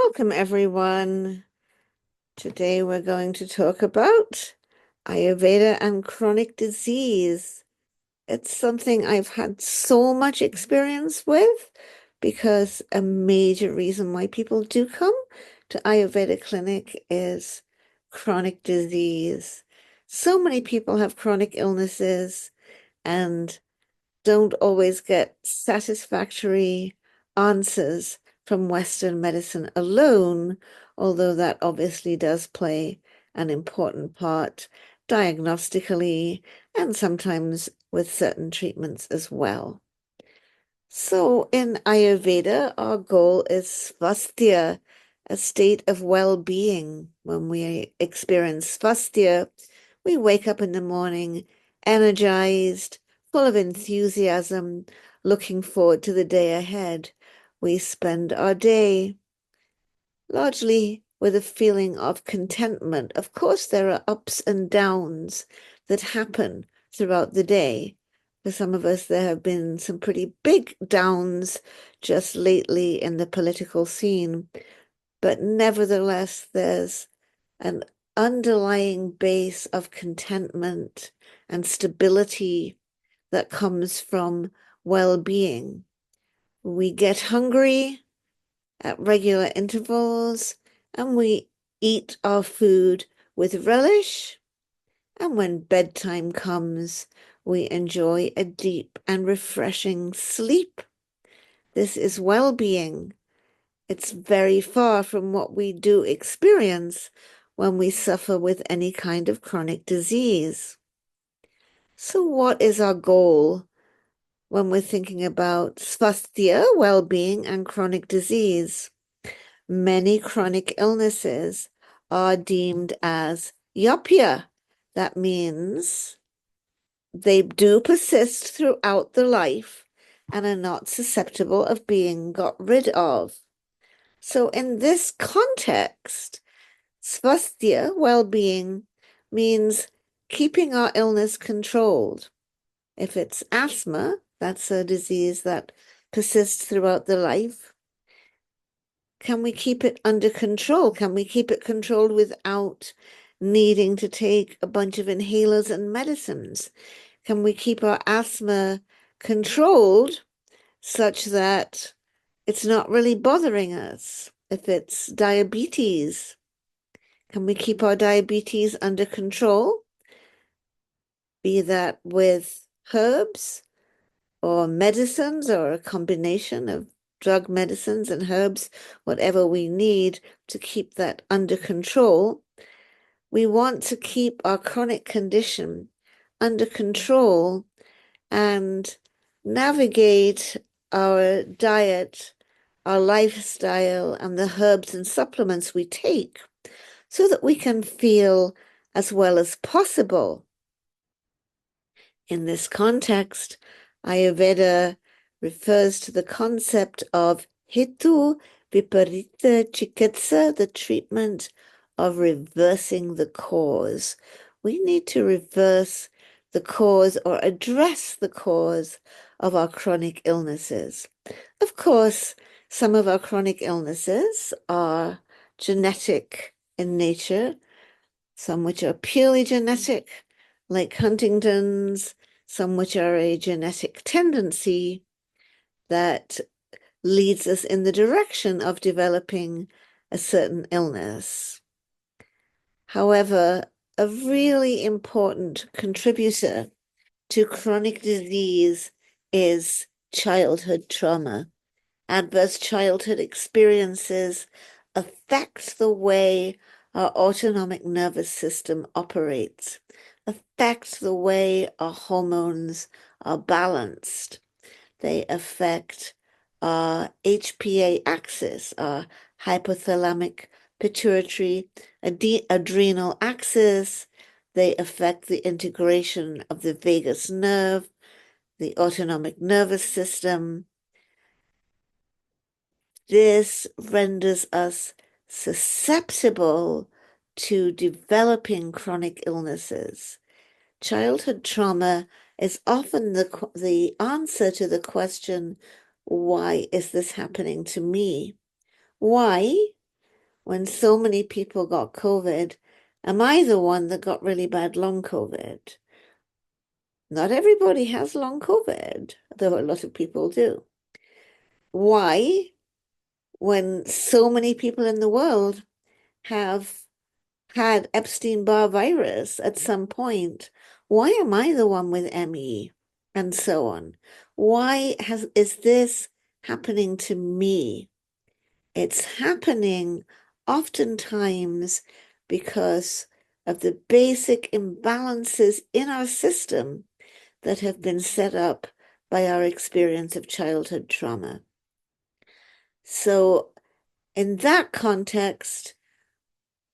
Welcome, everyone. Today we're going to talk about Ayurveda and chronic disease. It's something I've had so much experience with because a major reason why people do come to Ayurveda clinic is chronic disease. So many people have chronic illnesses and don't always get satisfactory answers from Western medicine alone, although that obviously does play an important part diagnostically and sometimes with certain treatments as well. So in Ayurveda, our goal is svasthya, a state of well-being. When we experience svasthya, we wake up in the morning energized, full of enthusiasm, looking forward to the day ahead. We spend our day largely with a feeling of contentment. Of course, there are ups and downs that happen throughout the day. For some of us, there have been some pretty big downs just lately in the political scene, but nevertheless, there's an underlying base of contentment and stability that comes from well-being. We get hungry at regular intervals, and we eat our food with relish. And when bedtime comes, we enjoy a deep and refreshing sleep. This is well-being. It's very far from what we do experience when we suffer with any kind of chronic disease. So what is our goal when we're thinking about svasthya, well-being, and chronic disease? Many chronic illnesses are deemed as yapya. That means they do persist throughout the life and are not susceptible of being got rid of. So in this context, svasthya, well-being, means keeping our illness controlled. If it's asthma, that's a disease that persists throughout the life. Can we keep it under control? Can we keep it controlled without needing to take a bunch of inhalers and medicines? Can we keep our asthma controlled such that it's not really bothering us? If it's diabetes, can we keep our diabetes under control? Be that with herbs or medicines or a combination of drug medicines and herbs, whatever we need to keep that under control. We want to keep our chronic condition under control and navigate our diet, our lifestyle, and the herbs and supplements we take so that we can feel as well as possible. In this context, Ayurveda refers to the concept of hetu viparita chikitsa, the treatment of reversing the cause. We need to reverse the cause or address the cause of our chronic illnesses. Of course, some of our chronic illnesses are genetic in nature, some which are purely genetic, like Huntington's, some which are a genetic tendency that leads us in the direction of developing a certain illness. However, a really important contributor to chronic disease is childhood trauma. Adverse childhood experiences affect the way our autonomic nervous system operates, affect the way our hormones are balanced. They affect our HPA axis, our hypothalamic pituitary adrenal axis. They affect the integration of the vagus nerve, the autonomic nervous system. This renders us susceptible to developing chronic illnesses. Childhood trauma is often the answer to the question, why is this happening to me? Why? when so many people got COVID, am I the one that got really bad long COVID? Not everybody has long COVID, though a lot of people do. Why, when so many people in the world have had Epstein-Barr virus at some point, why am I the one with ME and so on? Why is this happening to me? It's happening oftentimes because of the basic imbalances in our system that have been set up by our experience of childhood trauma. So, in that context,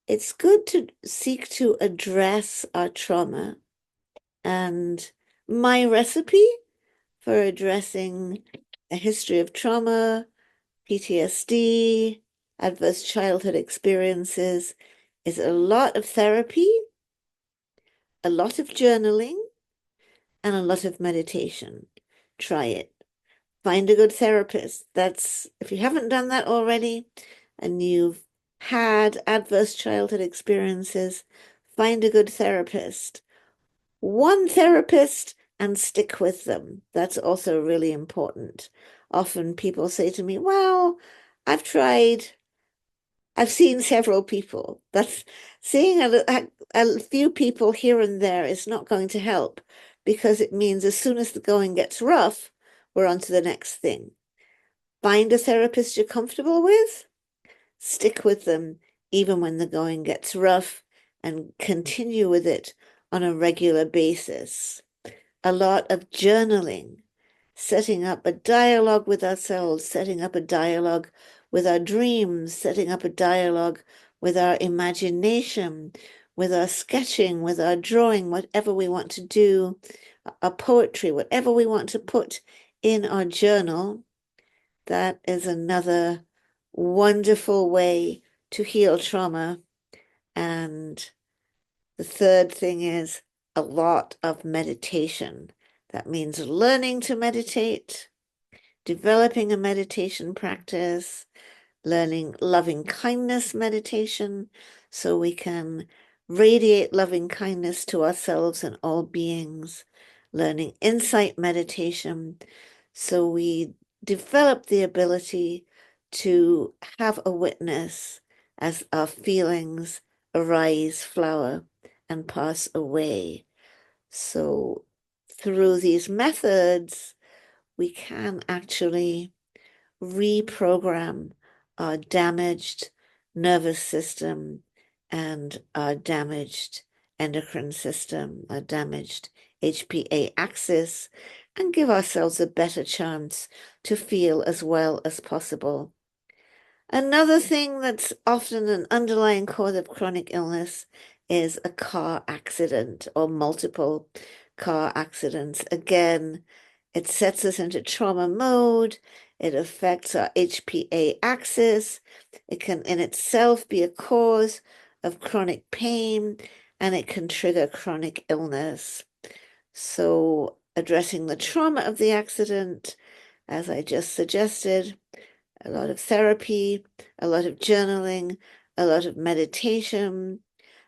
it's good to seek to address our trauma. And my recipe for addressing a history of trauma, PTSD, adverse childhood experiences is a lot of therapy, a lot of journaling, and a lot of meditation. Try it. Find a good therapist. That's, if you haven't done that already and you've had adverse childhood experiences, find a good therapist. One therapist and stick with them. That's also really important. Often people say to me, well, I've seen several people. That's seeing a few people here and there is not going to help because it means as soon as the going gets rough, we're on to the next thing. Find a therapist you're comfortable with, stick with them even when the going gets rough, and continue with it on a regular basis. A lot of journaling, setting up a dialogue with ourselves, setting up a dialogue with our dreams, setting up a dialogue with our imagination, with our sketching, with our drawing, whatever we want to do, our poetry, whatever we want to put in our journal. That is another wonderful way to heal trauma. And the third thing is a lot of meditation. That means learning to meditate, developing a meditation practice, learning loving kindness meditation so we can radiate loving kindness to ourselves and all beings, learning insight meditation so we develop the ability to have a witness as our feelings arise, flower, and pass away. So through these methods, we can actually reprogram our damaged nervous system and our damaged endocrine system, our damaged HPA axis, and give ourselves a better chance to feel as well as possible. Another thing that's often an underlying cause of chronic illness is a car accident or multiple car accidents. Again, it sets us into trauma mode. It affects our HPA axis. It can in itself be a cause of chronic pain, and it can trigger chronic illness. So addressing the trauma of the accident, as I just suggested, a lot of therapy, a lot of journaling, a lot of meditation,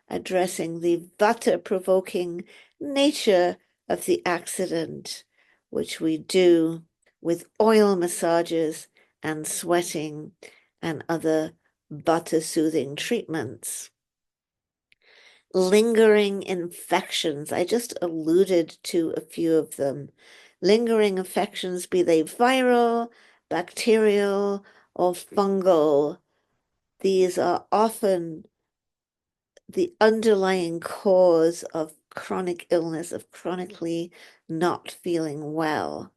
addressing the vata-provoking nature of the accident, which we do with oil massages and sweating and other vata-soothing treatments. Lingering infections, I just alluded to a few of them. Lingering infections, be they viral, bacterial, or fungal, these are often the underlying cause of chronic illness, of chronically not feeling well.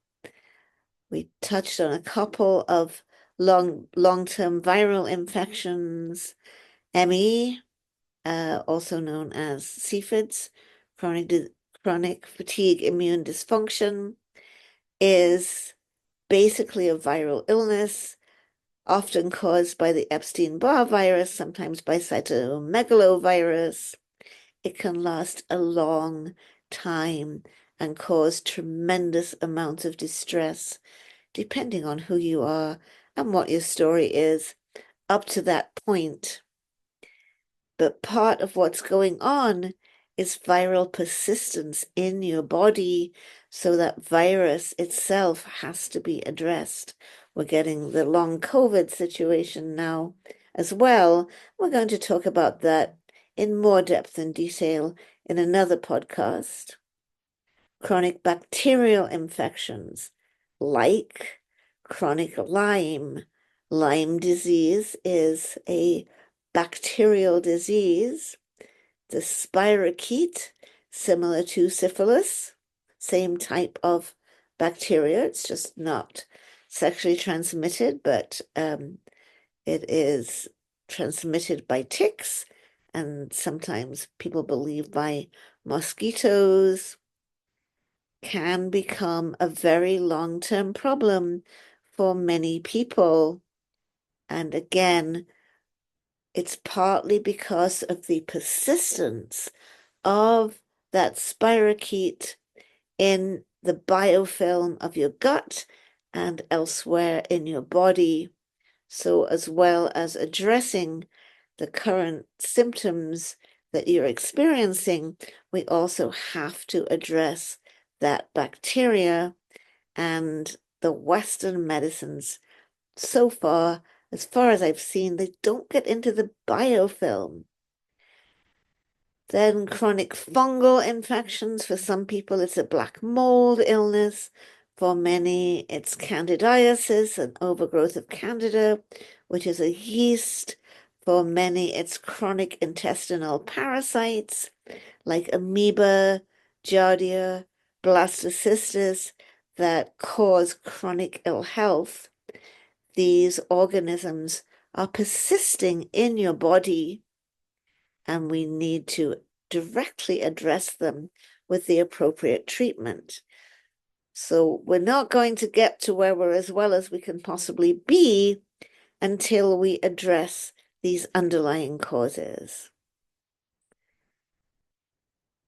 We touched on a couple of long-term viral infections, ME, also known as CFIDS, chronic fatigue immune dysfunction, is basically a viral illness, often caused by the Epstein-Barr virus, sometimes by cytomegalovirus. It can last a long time and cause tremendous amounts of distress, depending on who you are and what your story is up to that point. But part of what's going on is viral persistence in your body. So that virus itself has to be addressed. We're getting the long COVID situation now as well. We're going to talk about that in more depth and detail in another podcast. Chronic bacterial infections like chronic Lyme. Lyme disease is a bacterial disease. The spirochete, similar to syphilis, same type of bacteria. It's just not sexually transmitted, but it is transmitted by ticks and sometimes people believe by mosquitoes, can become a very long-term problem for many people. And again, it's partly because of the persistence of that spirochete in the biofilm of your gut and elsewhere in your body. So, as well as addressing the current symptoms that you're experiencing, we also have to address that bacteria. And the Western medicines, so far, as far as I've seen, they don't get into the biofilm. Then chronic fungal infections. For some people, it's a black mold illness. For many, it's candidiasis, an overgrowth of candida, which is a yeast. For many, it's chronic intestinal parasites like amoeba, giardia, blastocystis that cause chronic ill health. These organisms are persisting in your body, and we need to directly address them with the appropriate treatment. So we're not going to get to where we're as well as we can possibly be until we address these underlying causes.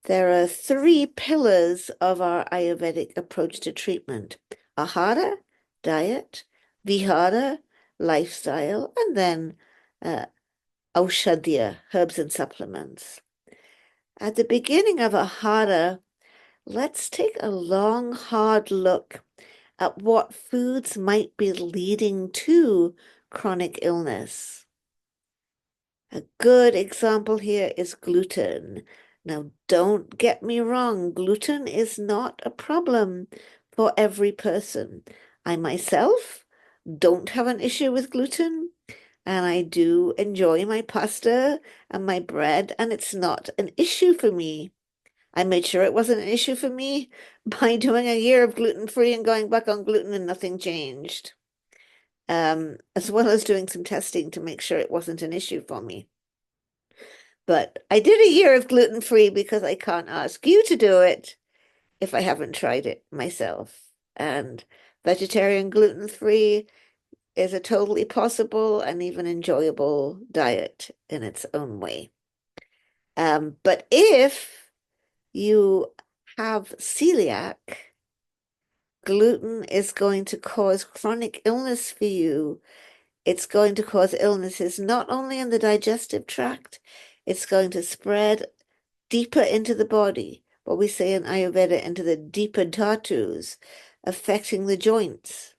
There are three pillars of our Ayurvedic approach to treatment: Ahara, diet; Vihara, lifestyle; and then Aushadhya, herbs and supplements. At the beginning of Ahara, let's take a long, hard look at what foods might be leading to chronic illness. A good example here is gluten. Now, don't get me wrong, gluten is not a problem for every person. I myself don't have an issue with gluten, and I do enjoy my pasta and my bread, and it's not an issue for me. I made sure it wasn't an issue for me by doing a year of gluten-free and going back on gluten, and nothing changed. As well as doing some testing to make sure it wasn't an issue for me. But I did a year of gluten-free because I can't ask you to do it if I haven't tried it myself. And vegetarian gluten-free is a totally possible and even enjoyable diet in its own way. But if you have celiac, gluten is going to cause chronic illness for you. It's going to cause illnesses not only in the digestive tract, it's going to spread deeper into the body, what we say in Ayurveda, into the deeper dhatus, affecting the joints,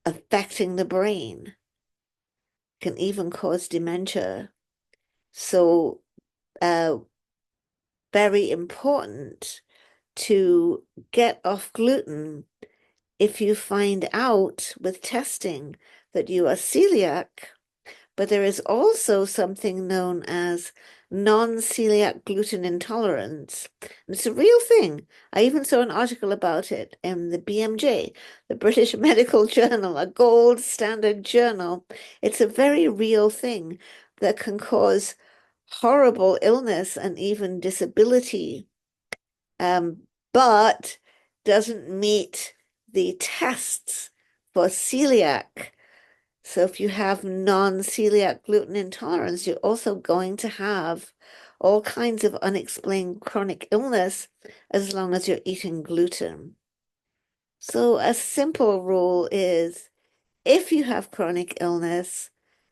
affecting the brain, can even cause dementia. So, very important to get off gluten if you find out with testing that you are celiac. But there is also something known as non-celiac gluten intolerance. And it's a real thing. I even saw an article about it in the BMJ, the British Medical Journal, a gold standard journal. It's a very real thing that can cause horrible illness and even disability, but doesn't meet the tests for celiac. So if you have non-celiac gluten intolerance, you're also going to have all kinds of unexplained chronic illness as long as you're eating gluten. So a simple rule is if you have chronic illness,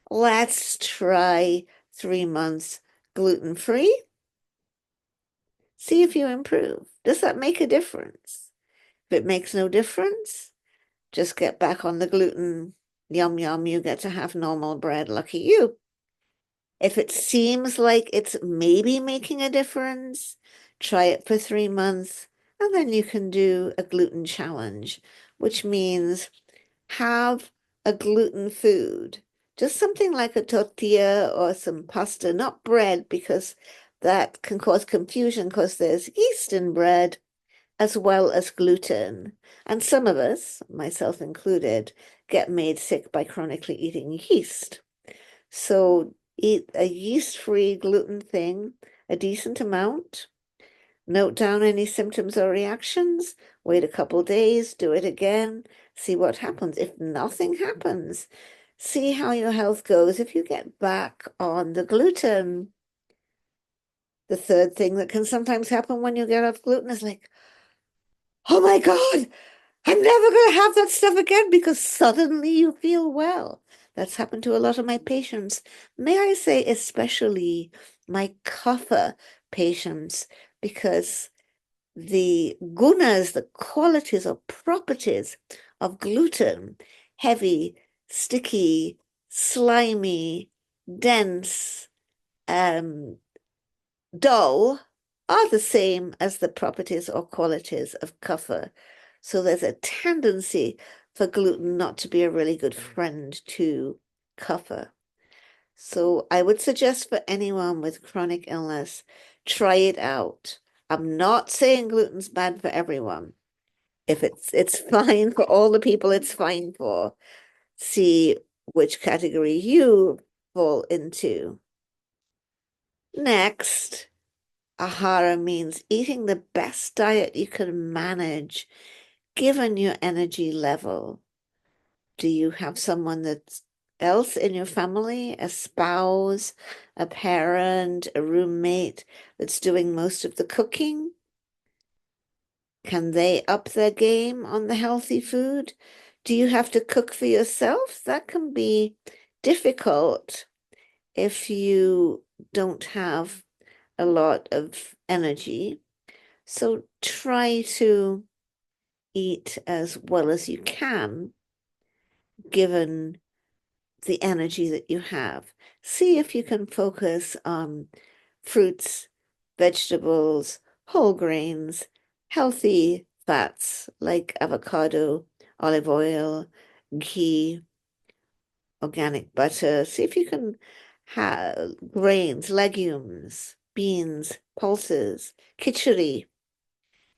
let's try 3 months gluten-free. See if you improve. Does that make a difference? If it makes no difference, just get back on the gluten. Yum, yum, you get to have normal bread. Lucky you. If it seems like it's maybe making a difference, try it for 3 months, and then you can do a gluten challenge, which means have a gluten food, just something like a tortilla or some pasta, not bread, because that can cause confusion because there's yeast in bread as well as gluten. And some of us, myself included, get made sick by chronically eating yeast. So eat a yeast-free gluten thing, a decent amount. Note down any symptoms or reactions. Wait a couple days, do it again, see what happens. If nothing happens, see how your health goes if you get back on the gluten. The third thing that can sometimes happen when you get off gluten is like, oh my God, I'm never going to have that stuff again because suddenly you feel well. That's happened to a lot of my patients. May I say, especially my kapha patients, because the gunas, the qualities or properties of gluten, heavy, sticky, slimy, dense, um, dull, are the same as the properties or qualities of kapha. So there's a tendency for gluten not to be a really good friend to kapha. So I would suggest for anyone with chronic illness, try it out. I'm not saying gluten's bad for everyone. If it's fine for all the people it's fine for, see which category you fall into. Next, ahara means eating the best diet you can manage given your energy level. Do you have someone that's else in your family, a spouse, a parent, a roommate that's doing most of the cooking? Can they up their game on the healthy food? Do you have to cook for yourself? That can be difficult if you don't have a lot of energy. So try to eat as well as you can, given the energy that you have. See if you can focus on fruits, vegetables, whole grains, healthy fats like avocado, olive oil, ghee, organic butter. See if you can have grains, legumes, beans, pulses, khichdi.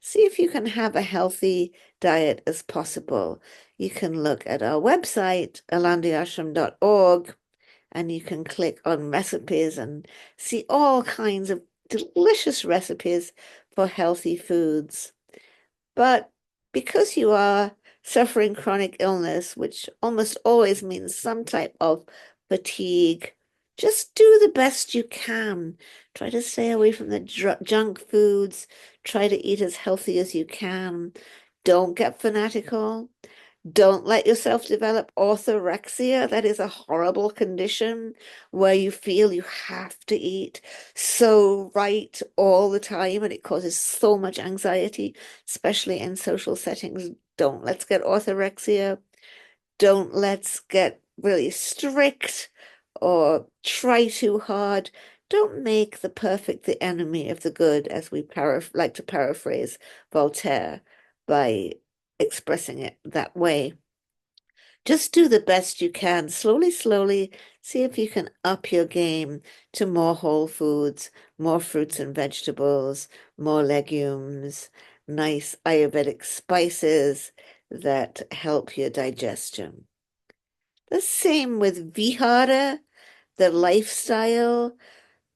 See if you can have a healthy diet as possible. You can look at our website, alandiashram.org, and you can click on recipes and see all kinds of delicious recipes for healthy foods. But because you are suffering chronic illness, which almost always means some type of fatigue, just do the best you can. Try to stay away from the junk foods. Try to eat as healthy as you can. Don't get fanatical. Don't let yourself develop orthorexia. That is a horrible condition where you feel you have to eat so right all the time and it causes so much anxiety, especially in social settings. Don't let's get orthorexia. Don't let's get really strict or try too hard. Don't make the perfect the enemy of the good, as we like to paraphrase Voltaire by expressing it that way. Just do the best you can, slowly, slowly. See if you can up your game to more whole foods, more fruits and vegetables, more legumes, nice Ayurvedic spices that help your digestion. The same with Vihara, the lifestyle.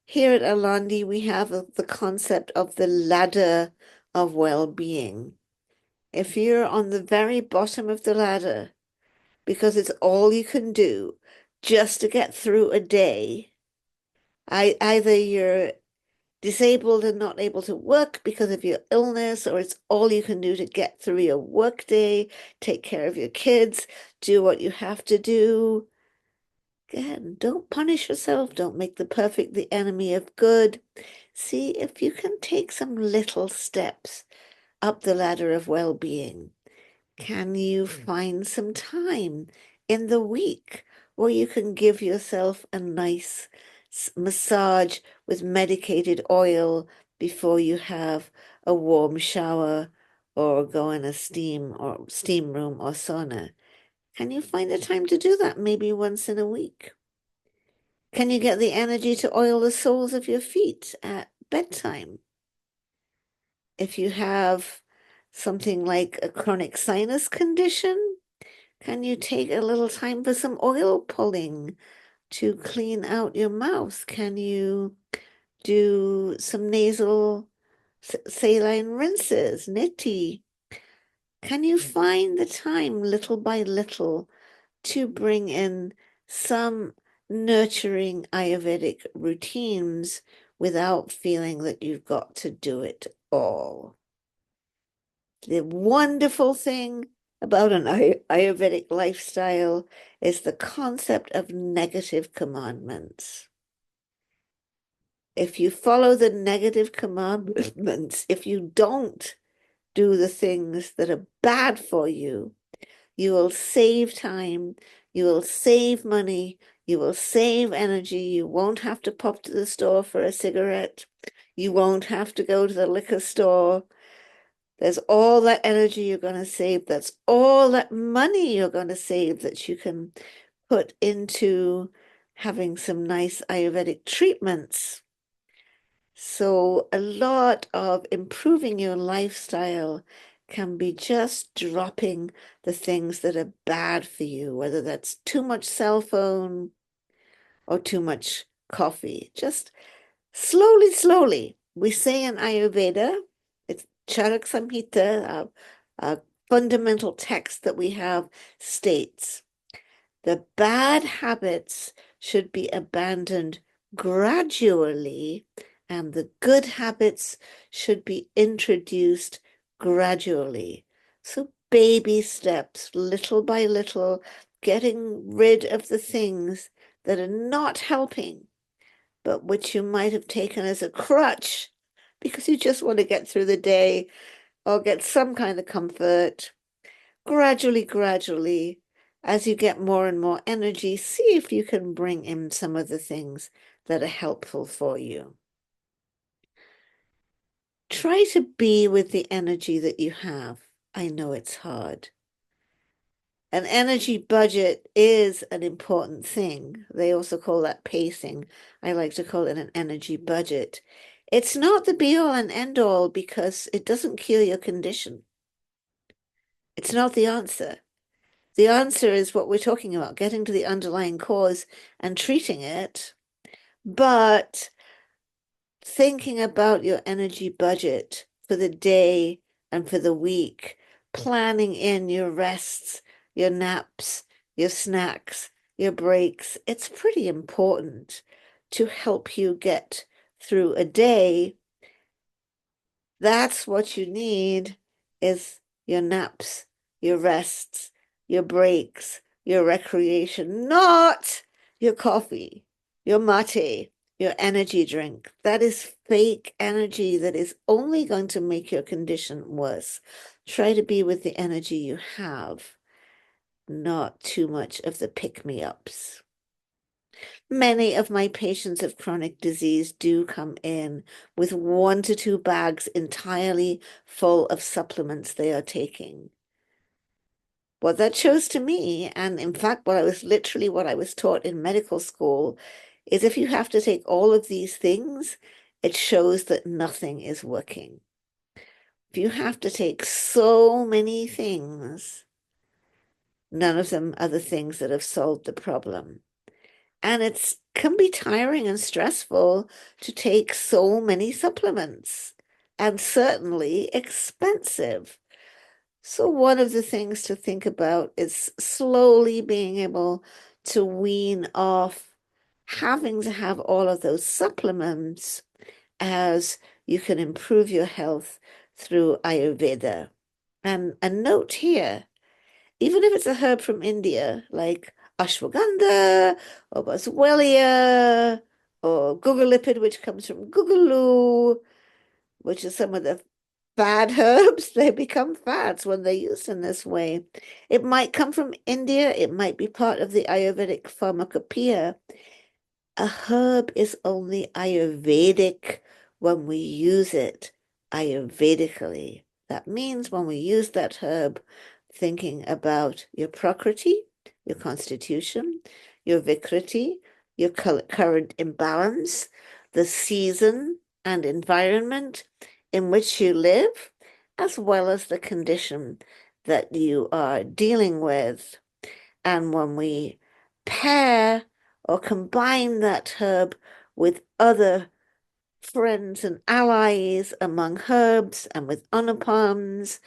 Here at Alandi, we have the concept of the ladder of well-being. If you're on the very bottom of the ladder, because it's all you can do just to get through a day. Either you're disabled and not able to work because of your illness, or it's all you can do to get through your work day, take care of your kids, do what you have to do. Again, don't punish yourself. Don't make the perfect the enemy of good. See if you can take some little steps up the ladder of well-being. Can you find some time in the week where you can give yourself a nice massage with medicated oil before you have a warm shower or go in a steam room or sauna? Can you find the time to do that maybe once in a week? Can you get the energy to oil the soles of your feet at bedtime? If you have something like a chronic sinus condition, can you take a little time for some oil pulling to clean out your mouth? Can you do some nasal saline rinses, neti? Can you find the time little by little to bring in some nurturing Ayurvedic routines without feeling that you've got to do it all? The wonderful thing about an Ayurvedic lifestyle is the concept of negative commandments. If you follow the negative commandments, if you don't do the things that are bad for you, you will save time, you will save money, you will save energy, you won't have to pop to the store for a cigarette, you won't have to go to the liquor store. There's all that energy you're going to save. That's all that money you're going to save that you can put into having some nice Ayurvedic treatments. So a lot of improving your lifestyle can be just dropping the things that are bad for you, whether that's too much cell phone or too much coffee. Just slowly, slowly. We say in Ayurveda, it's Charak Samhita, a fundamental text that we have states, the bad habits should be abandoned gradually, and the good habits should be introduced gradually. So baby steps, little by little, getting rid of the things that are not helping, but which you might have taken as a crutch because you just want to get through the day or get some kind of comfort. Gradually, gradually, as you get more and more energy, see if you can bring in some of the things that are helpful for you. Try to be with the energy that you have. I know it's hard. An energy budget is an important thing. They also call that pacing. I like to call it an energy budget. It's not the be all and end all because it doesn't cure your condition. It's not the answer. The answer is what we're talking about, getting to the underlying cause and treating it, but thinking about your energy budget for the day and for the week, planning in your rests, your naps, your snacks, your breaks. It's pretty important to help you get through a day. That's what you need is your naps, your rests, your breaks, your recreation, not your coffee, your mate, your energy drink. That is fake energy that is only going to make your condition worse. Try to be with the energy you have, not too much of the pick-me-ups. Many of my patients of chronic disease do come in with 1 to 2 bags entirely full of supplements they are taking. What that shows to me, and in fact, what I was taught in medical school, is if you have to take all of these things, it shows that nothing is working. If you have to take so many things, none of them are the things that have solved the problem. And it can be tiring and stressful to take so many supplements, and certainly expensive. So one of the things to think about is slowly being able to wean off having to have all of those supplements as you can improve your health through Ayurveda. And a note here, even if it's a herb from India, like ashwagandha or boswellia or guggalipid, which comes from guggulu, which is some of the fad herbs. They become fads when they're used in this way. It might come from India. It might be part of the Ayurvedic pharmacopoeia. A herb is only Ayurvedic when we use it Ayurvedically. That means when we use that herb, thinking about your prakriti, your constitution, your vikriti, your current imbalance, the season and environment in which you live, as well as the condition that you are dealing with. And when we pair or combine that herb with other friends and allies among herbs and with anupams,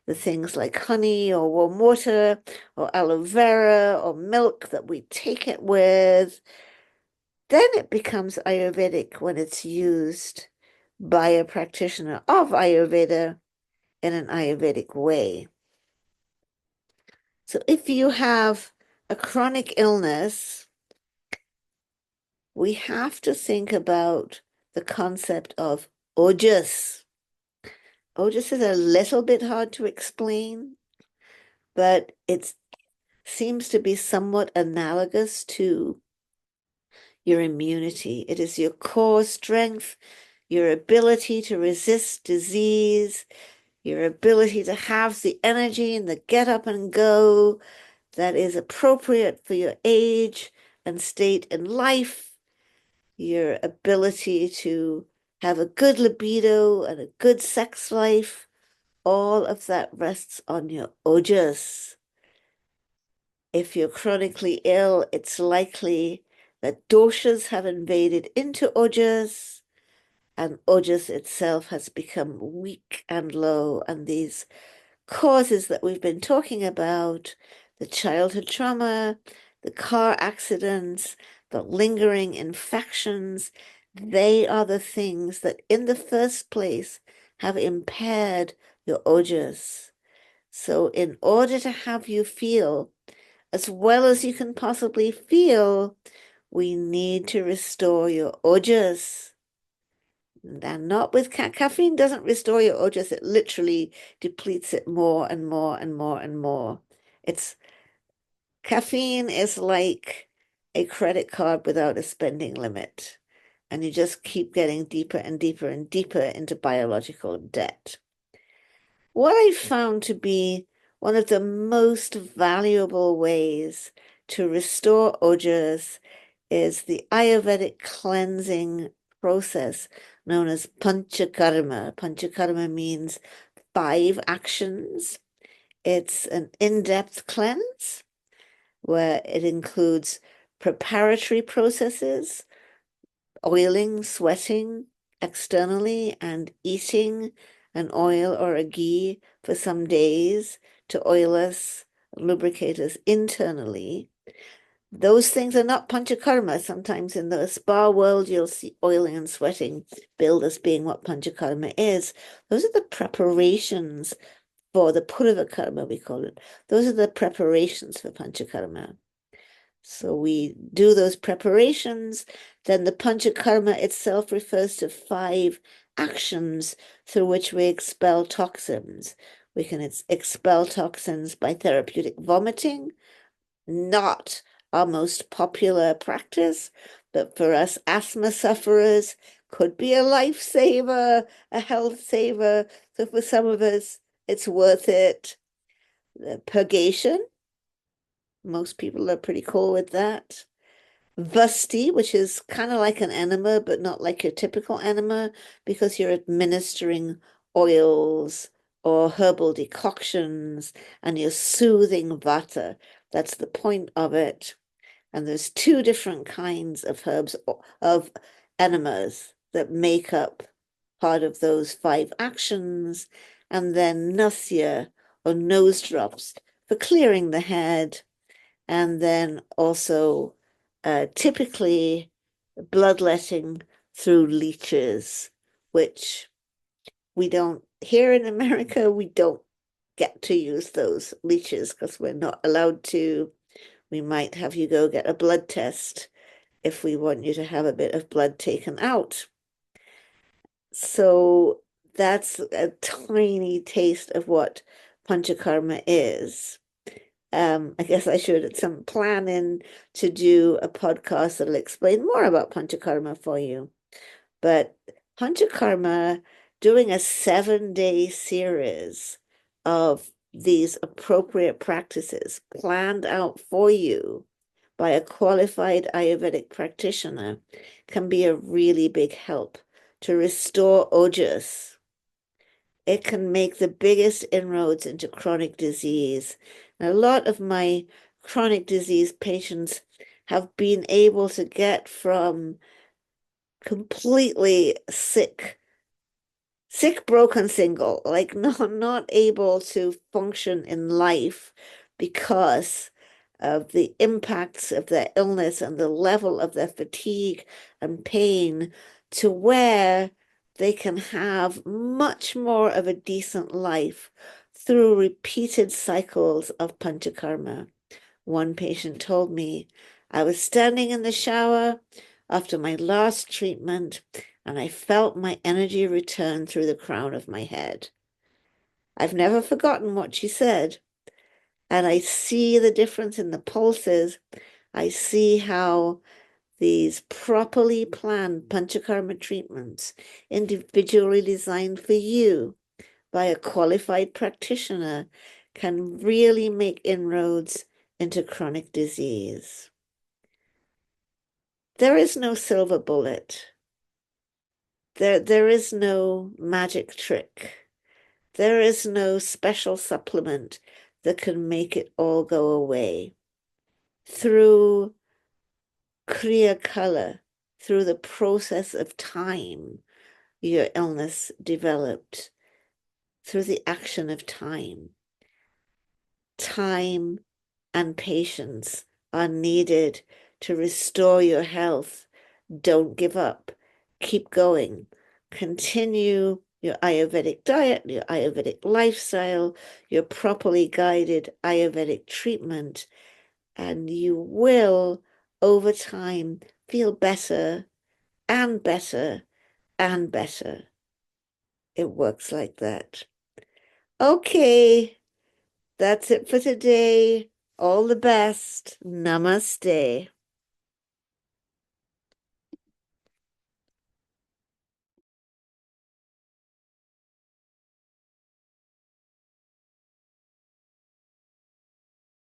the things like honey or warm water or aloe vera or milk that we take it with, then it becomes Ayurvedic when it's used by a practitioner of Ayurveda in an Ayurvedic way. So if you have a chronic illness, we have to think about the concept of ojas. Ojas is a little bit hard to explain, but it seems to be somewhat analogous to your immunity. It is your core strength, your ability to resist disease, your ability to have the energy and the get up and go that is appropriate for your age and state in life, your ability to have a good libido and a good sex life. All of that rests on your ojas. If you're chronically ill, it's likely that doshas have invaded into ojas, and ojas itself has become weak and low, and these causes that we've been talking about, the childhood trauma, the car accidents, the lingering infections, they are the things that in the first place have impaired your ojas. So in order to have you feel as well as you can possibly feel, we need to restore your ojas. And not with caffeine doesn't restore your ojas. It literally depletes it more and more and more and more. It's caffeine is like a credit card without a spending limit. And you just keep getting deeper and deeper and deeper into biological debt. What I found to be one of the most valuable ways to restore ojas is the Ayurvedic cleansing process known as panchakarma. Panchakarma means 5 actions. It's an in-depth cleanse where it includes preparatory processes, oiling, sweating externally, and eating an oil or a ghee for some days to oil us, lubricate us internally. Those things are not panchakarma. Sometimes in the spa world, you'll see oiling and sweating billed as being what panchakarma is. Those are the preparations for the purva karma, we call it. Those are the preparations for panchakarma. So we do those preparations. Then the panchakarma itself refers to 5 actions through which we expel toxins. We can expel toxins by therapeutic vomiting, not our most popular practice, but for us asthma sufferers, could be a lifesaver, a health saver. So for some of us, it's worth it. The purgation, most people are pretty cool with that. Vasti, which is kind of like an enema, but not like your typical enema, because you're administering oils or herbal decoctions and you're soothing vata. That's the point of it. And there's 2 different kinds of herbs, of enemas that make up part of those 5 actions. And then nasya or nose drops for clearing the head. And then also typically bloodletting through leeches, which we don't, here in America, we don't get to use those leeches because we're not allowed to. We might have you go get a blood test if we want you to have a bit of blood taken out. So that's a tiny taste of what panchakarma is. I guess I should at some planning to do a podcast that'll explain more about panchakarma for you. But panchakarma, doing a 7-day series of these appropriate practices planned out for you by a qualified Ayurvedic practitioner can be a really big help to restore ojas. It can make the biggest inroads into chronic disease. And a lot of my chronic disease patients have been able to get from completely sick, broken, single, like not able to function in life because of the impacts of their illness and the level of their fatigue and pain, to where they can have much more of a decent life through repeated cycles of panchakarma. One patient told me, I was standing in the shower after my last treatment and I felt my energy return through the crown of my head. I've never forgotten what she said. And I see the difference in the pulses. I see how these properly planned panchakarma treatments, individually designed for you by a qualified practitioner, can really make inroads into chronic disease. There is no silver bullet. There is no magic trick. There is no special supplement that can make it all go away. Through Kriya color, through the process of time, your illness developed. Through the action of time. Time and patience are needed to restore your health. Don't give up. Keep going. Continue your Ayurvedic diet, your Ayurvedic lifestyle, your properly guided Ayurvedic treatment, and you will, over time, feel better and better and better. It works like that. Okay, that's it for today. All the best. Namaste.